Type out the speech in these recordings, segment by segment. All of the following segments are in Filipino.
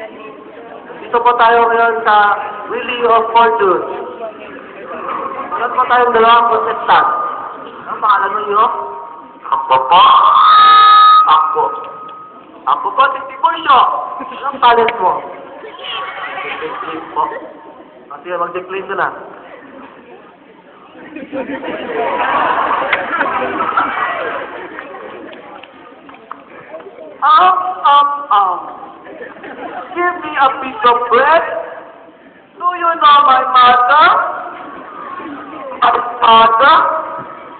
Dito po tayo ngayon sa Wheel of Fortune. Meron po tayong dalawang contestant. Ano pangalan mo iyo? Ako po. Ako. Ako po, si Borsyo. Anong talent mo? Declare po. Kasi mag-declare ka na. Give me a piece of bread. Do you know my mother? My father?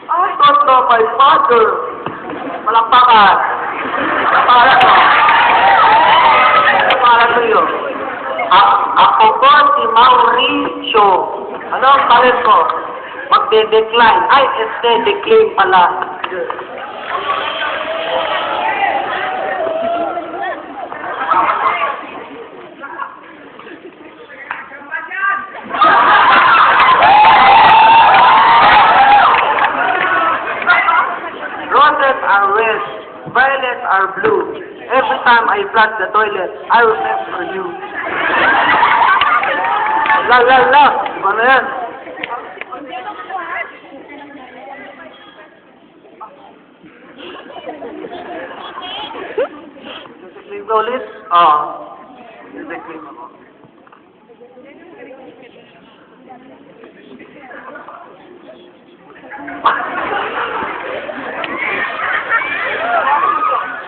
I don't know my father. Malakpakan. Kapalan mo. Kapalan mo yun. Ako po si Mauricio. Ano ang talent ko? Magde-decline. Ay, decline pala. Roses are red, violets are blue. Every time I flush the toilet, I remember you. La. Ano yan? Decline ka ulit? Oo. Decline ako.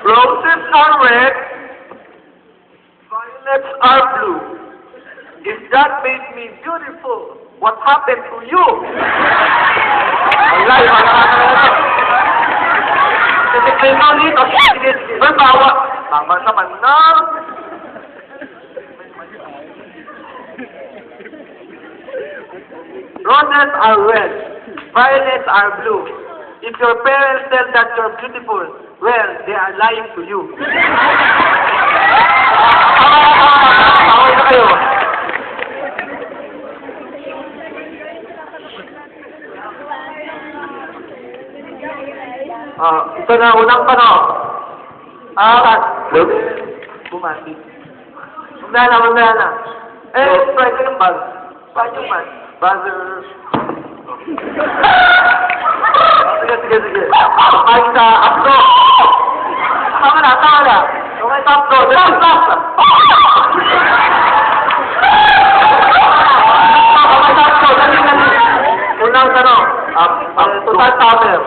Roses are red, violets are blue. If that made me beautiful, what happened to you? Wala, yung mga nakakalaman. Kasi kayo na ulit, o sige, bawa. Tama naman na. Roses are red, violets are blue. If your parents tell that you're beautiful, well, they are lying to you. Away na kayo. Ito na, unang tanong. Bumati. Magdala na. Try ko yung bag. Try yung bag. Buzzer. Sige. Ay, sa updo. Tama na. Okay, sa updo. Stop. Unang tanong. Total summer.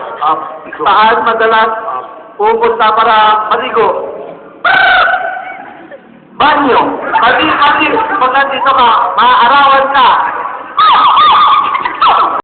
Saan madalas pupunta para maligo? Banyo. Pag nandito ka, maaarawan ka.